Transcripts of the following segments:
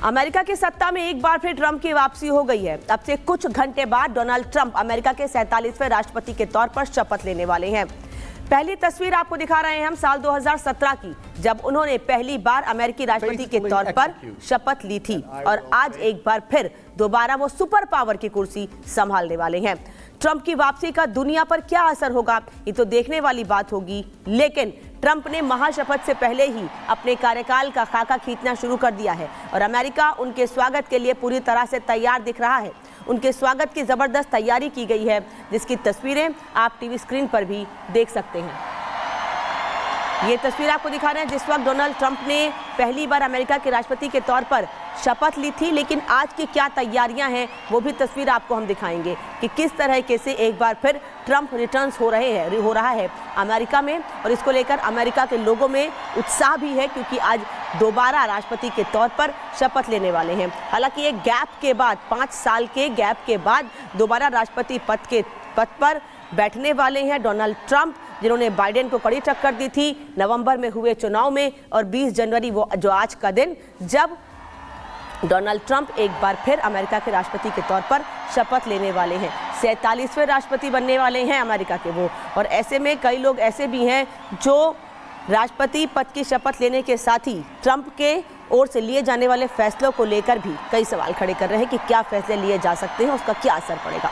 America की सत्ता में एक बार फिर ट्रंप की वापसी हो गई है। अब से कुछ घंटे बाद डोनाल्ड ट्रंप अमेरिका के 47वें राष्ट्रपति के तौर पर शपथ लेने वाले हैं। पहली तस्वीर आपको दिखा रहे हैं हम साल 2017 की, जब उन्होंने पहली बार अमेरिकी राष्ट्रपति के तौर पर शपथ ली थी और आज एक बार फिर दोबारा वो सुपर पावर की कुर्सी संभालने वाले हैं। ट्रंप की वापसी का दुनिया पर क्या असर होगा, ये तो देखने वाली बात होगी, लेकिन ट्रंप ने महाशपथ से पहले ही अपने कार्यकाल का खाका खींचना शुरू कर दिया है और अमेरिका उनके स्वागत के लिए पूरी तरह से तैयार दिख रहा है। उनके स्वागत की जबरदस्त तैयारी की गई है, जिसकी तस्वीरें आप टीवी स्क्रीन पर भी देख सकते हैं। ये तस्वीर आपको दिखा रहे हैं जिस वक्त डोनाल्ड ट्रंप ने पहली बार अमेरिका के राष्ट्रपति के तौर पर शपथ ली थी, लेकिन आज की क्या तैयारियां हैं वो भी तस्वीर आपको हम दिखाएंगे कि किस तरह से एक बार फिर ट्रंप रिटर्न्स हो रहा है अमेरिका में। और इसको लेकर अमेरिका के लोगों में उत्साह भी है, क्योंकि आज दोबारा राष्ट्रपति के तौर पर शपथ लेने वाले हैं। हालांकि एक गैप के बाद, 5 साल के गैप के बाद दोबारा राष्ट्रपति पद पर बैठने वाले हैं डोनाल्ड ट्रंप, जिन्होंने बाइडेन को कड़ी टक्कर दी थी नवंबर में हुए चुनाव में। और 20 जनवरी वो जो आज का दिन, जब डोनाल्ड ट्रंप एक बार फिर अमेरिका के राष्ट्रपति के तौर पर शपथ लेने वाले हैं। 47वें राष्ट्रपति बनने वाले हैं अमेरिका के वो। और ऐसे में कई लोग ऐसे भी हैं जो राष्ट्रपति पद की शपथ लेने के साथ ही ट्रंप के ओर से लिए जाने वाले फैसलों को लेकर भी कई सवाल खड़े कर रहे हैं कि क्या फैसले लिए जा सकते हैं, उसका क्या असर पड़ेगा।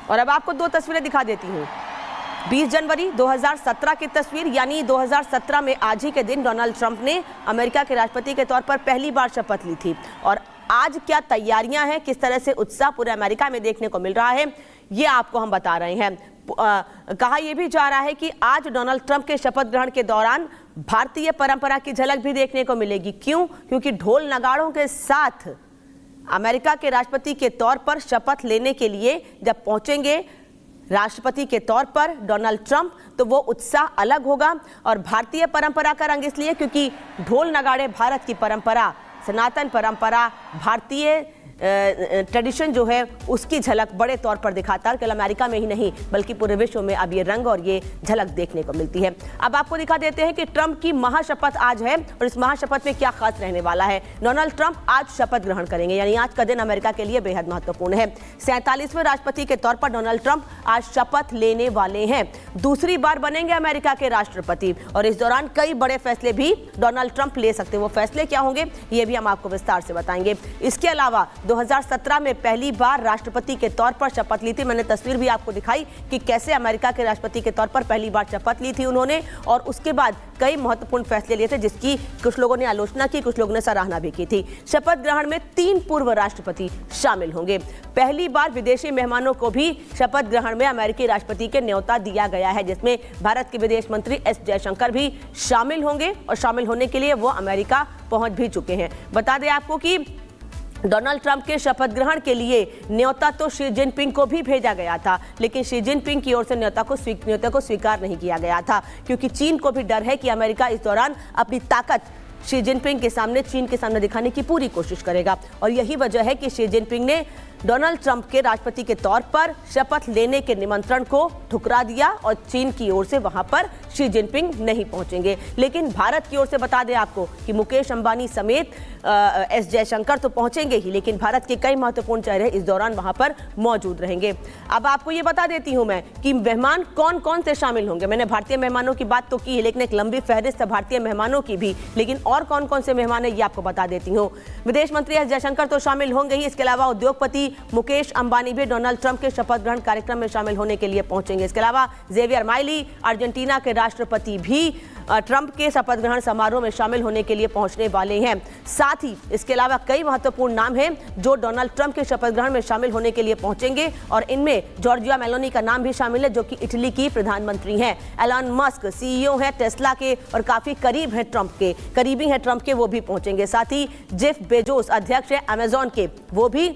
और अब आपको 2 तस्वीरें दिखा देती हूँ। 20 जनवरी 2017 की तस्वीर, यानी 2017 में आज ही के दिन डोनाल्ड ट्रंप ने अमेरिका के राष्ट्रपति के तौर पर पहली बार शपथ ली थी। और आज क्या तैयारियां हैं, किस तरह से उत्साह पूरे अमेरिका में देखने को मिल रहा है, ये आपको हम बता रहे हैं। कहा यह भी जा रहा है कि आज डोनाल्ड ट्रंप के शपथ ग्रहण के दौरान भारतीय परंपरा की झलक भी देखने को मिलेगी। क्यों? क्योंकि ढोल नगाड़ों के साथ अमेरिका के राष्ट्रपति के तौर पर शपथ लेने के लिए जब पहुंचेंगे राष्ट्रपति के तौर पर डोनाल्ड ट्रंप, तो वो उत्साह अलग होगा। और भारतीय परंपरा का रंग इसलिए क्योंकि ढोल नगाड़े भारत की परंपरा, सनातन परंपरा, भारतीय ट्रेडिशन जो है उसकी झलक बड़े तौर पर दिखाता है। केवल अमेरिका में ही नहीं बल्कि पूरे विश्व में अब ये रंग और ये झलक देखने को मिलती है। अब आपको दिखा देते हैं कि ट्रंप की महाशपथ आज है और इस महाशपथ में क्या खास रहने वाला है। डोनाल्ड ट्रंप आज शपथ ग्रहण करेंगे, यानी आज का दिन अमेरिका के लिए बेहद महत्वपूर्ण है। 47वें राष्ट्रपति के तौर पर डोनाल्ड ट्रंप आज शपथ लेने वाले हैं। दूसरी बार बनेंगे अमेरिका के राष्ट्रपति और इस दौरान कई बड़े फैसले भी डोनाल्ड ट्रंप ले सकते हैं। वो फैसले क्या होंगे ये भी हम आपको विस्तार से बताएंगे। इसके अलावा 2017 में पहली बार राष्ट्रपति के तौर पर शपथ ली थी। मैंने तस्वीर भी आपको दिखाई कि कैसे अमेरिका के राष्ट्रपति के तौर पर पहली बार शपथ ली थी उन्होंने, और उसके बाद कई महत्वपूर्ण फैसले लिए थे जिसकी कुछ लोगों ने आलोचना की, कुछ लोगों ने सराहना भी की थी। शपथ ग्रहण में 3 पूर्व राष्ट्रपति शामिल होंगे। पहली बार विदेशी मेहमानों को भी शपथ ग्रहण में अमेरिकी राष्ट्रपति के न्योता दिया गया है, जिसमें भारत के विदेश मंत्री एस जयशंकर भी शामिल होंगे और शामिल होने के लिए वो अमेरिका पहुंच भी चुके हैं। बता दें आपको कि डोनाल्ड ट्रंप के शपथ ग्रहण के लिए न्योता तो शी जिनपिंग को भी भेजा गया था, लेकिन शी जिनपिंग की ओर से न्योता को स्वीकार नहीं किया गया था, क्योंकि चीन को भी डर है कि अमेरिका इस दौरान अपनी ताकत शी जिनपिंग के सामने, चीन के सामने दिखाने की पूरी कोशिश करेगा। और यही वजह है कि शी जिनपिंग ने डोनाल्ड ट्रंप के राष्ट्रपति के तौर पर शपथ लेने के निमंत्रण को ठुकरा दिया और चीन की ओर से वहां पर शी जिनपिंग नहीं पहुंचेंगे। लेकिन भारत की ओर से बता दें आपको कि मुकेश अंबानी समेत एस जयशंकर तो पहुंचेंगे ही, लेकिन भारत के कई महत्वपूर्ण चेहरे इस दौरान वहां पर मौजूद रहेंगे। अब आपको ये बता देती हूं मैं कि मेहमान कौन कौन से शामिल होंगे। मैंने भारतीय मेहमानों की बात तो की है, लेकिन एक लंबी फहरिस्त है भारतीय मेहमानों की भी, लेकिन और कौन कौन से मेहमान है ये आपको बता देती हूँ। विदेश मंत्री एस जयशंकर तो शामिल होंगे ही, इसके अलावा उद्योगपति मुकेश अंबानी भी डोनाल्ड ट्रंप के शपथ ग्रहण कार्यक्रम में शामिल होने के लिए पहुंचेंगे। इसके अलावा जेवियर माइली, अर्जेंटीना के राष्ट्रपति, भी ट्रंप के शपथ ग्रहण समारोह में शामिल होने के लिए पहुंचने वाले हैं। साथ ही इसके अलावा कई महत्वपूर्ण नाम हैं जो डोनाल्ड ट्रंप के शपथ ग्रहण में शामिल होने के लिए पहुंचेंगे, और इनमें जॉर्जिया मेलोनी का नाम भी शामिल है, जो कि इटली की प्रधानमंत्री हैं। एलन मस्क सीईओ हैं टेस्ला के और काफी करीब हैं ट्रंप के, करीबी हैं ट्रंप के, वो भी पहुंचेंगे। साथ ही जेफ बेजोस अध्यक्ष है अमेजॉन के, वो भी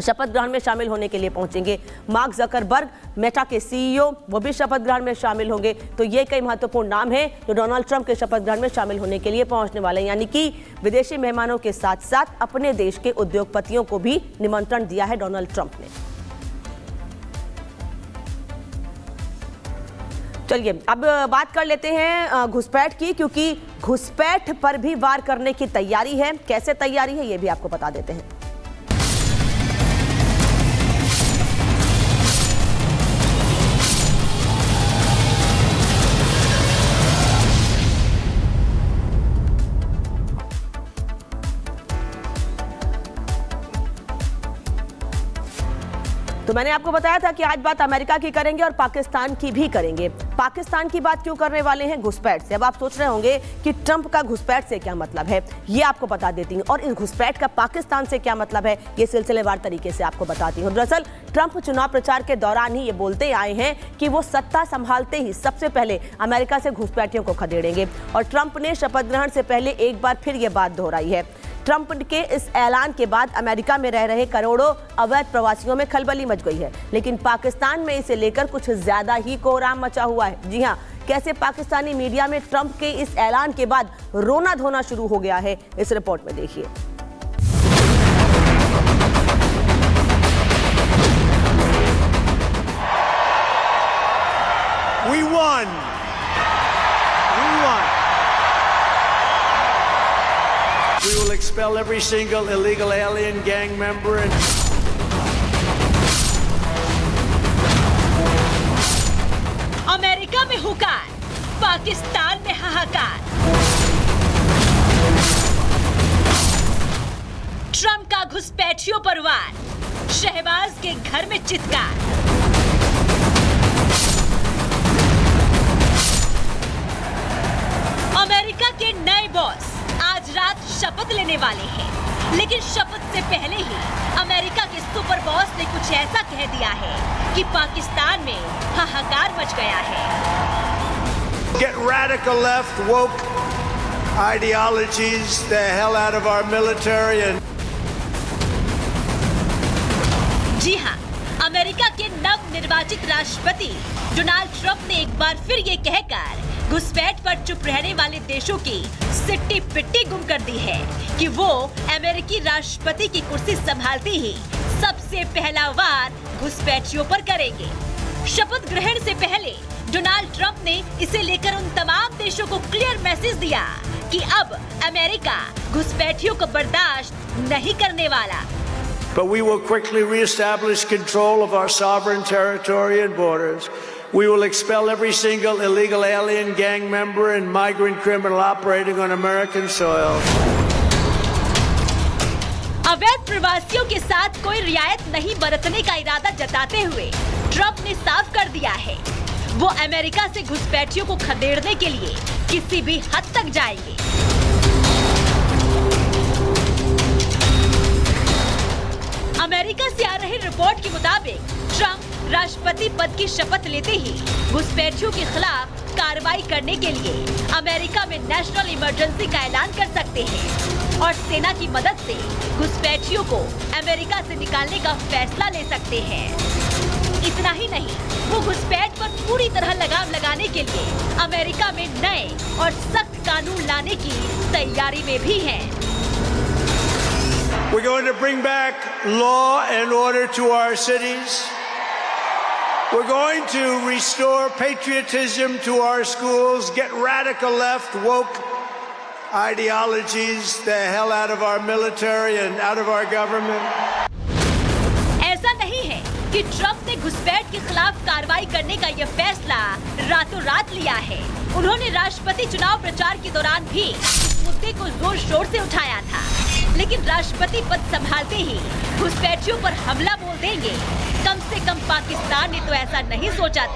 शपथ ग्रहण में शामिल होने के लिए पहुंचेंगे। मार्क जकरबर्ग, मेटा के सीईओ, वो भी शपथ ग्रहण में शामिल होंगे। तो ये कई महत्वपूर्ण नाम हैं जो डोनाल्ड ट्रंप के शपथ ग्रहण में शामिल होने के लिए पहुंचने वाले हैं। यानी कि विदेशी मेहमानों के साथ साथ अपने देश के उद्योगपतियों को भी निमंत्रण दिया है डोनाल्ड ट्रंप ने। चलिए अब बात कर लेते हैं घुसपैठ की, क्योंकि घुसपैठ पर भी वार करने की तैयारी है। कैसे तैयारी है ये भी आपको बता देते हैं। तो मैंने आपको बताया था कि आज बात अमेरिका की करेंगे और पाकिस्तान की भी करेंगे। पाकिस्तान की बात क्यों करने वाले हैं? घुसपैठ से। अब आप सोच रहे होंगे कि ट्रंप का घुसपैठ से क्या मतलब है, ये आपको बता देती हूँ। और इस घुसपैठ का पाकिस्तान से क्या मतलब है, ये सिलसिलेवार तरीके से आपको बताती हूँ। दरअसल ट्रंप चुनाव प्रचार के दौरान ही ये बोलते आए हैं कि वो सत्ता संभालते ही सबसे पहले अमेरिका से घुसपैठियों को खदेड़ेंगे। और ट्रंप ने शपथ ग्रहण से पहले एक बार फिर ये बात दोहराई है। ट्रंप के इस ऐलान के बाद अमेरिका में रह रहे करोड़ों अवैध प्रवासियों में खलबली मच गई है। लेकिन पाकिस्तान में इसे लेकर कुछ ज्यादा ही कोहराम मचा हुआ है। जी हाँ, कैसे पाकिस्तानी मीडिया में ट्रंप के इस ऐलान के बाद रोना धोना शुरू हो गया है, इस रिपोर्ट में देखिए। We won. We won. We will expel every single illegal alien gang member and America में हुकार, पाकिस्तान में हाहाकार। ट्रंप का घुसपैठियों पर वार, शहबाज के घर में चित्कार। अमेरिका के नए बॉस आज रात शपथ लेने वाले हैं, लेकिन शपथ से पहले ही अमेरिका के सुपर बॉस ने कुछ ऐसा कह दिया है कि पाकिस्तान में हाहाकार मच गया है। get radical left woke ideologies the hell out of our military and जी हाँ, अमेरिका के नव निर्वाचित राष्ट्रपति डोनाल्ड ट्रंप ने एक बार फिर ये कहकर घुसपैठ पर चुप रहने वाले देशों की सिट्टी पिट्टी गुम कर दी है कि वो अमेरिकी राष्ट्रपति की कुर्सी संभालते ही सबसे पहला वार घुसपैठियों पर करेंगे। शपथ ग्रहण से पहले डोनाल्ड ट्रंप ने इसे लेकर उन तमाम देशों को क्लियर मैसेज दिया कि अब अमेरिका घुसपैठियों को बर्दाश्त नहीं करने वाला। but we will quickly reestablish control of our sovereign territory and borders. We will expel every single illegal alien gang member and migrant criminal operating on American soil. अवैध प्रवासियों के साथ कोई रियायत नहीं बरतने का इरादा जताते हुए ट्रंप ने साफ कर दिया है वो अमेरिका से घुसपैठियों को खदेड़ने के लिए किसी भी हद तक जाएंगे। अमेरिका से आ रही रिपोर्ट के मुताबिक ट्रंप राष्ट्रपति पद की शपथ लेते ही घुसपैठियों के खिलाफ कार्रवाई करने के लिए अमेरिका में नेशनल इमरजेंसी का ऐलान कर सकते हैं और सेना की मदद से घुसपैठियों को अमेरिका से निकालने का फैसला ले सकते हैं। इतना ही नहीं, वो घुसपैठ पर पूरी तरह लगाम लगाने के लिए अमेरिका में नए और सख्त कानून लाने की तैयारी में भी हैं। We're going to bring back law and order to our cities. We're going to restore patriotism to our schools, get radical left woke ideologies the hell out of our military and out of our government. ऐसा नहीं है कि Trump ने घुसपैठ के खिलाफ कार्रवाई करने का यह फैसला रातों रात लिया है। उन्होंने राष्ट्रपति चुनाव प्रचार के दौरान भी इस मुद्दे को जोर शोर से उठाया था, लेकिन राष्ट्रपति पद संभालते ही घुसपैठियों पर हमला बोल देंगे। कम से कम पाकिस्तान ने तो ऐसा नहीं सोचा था।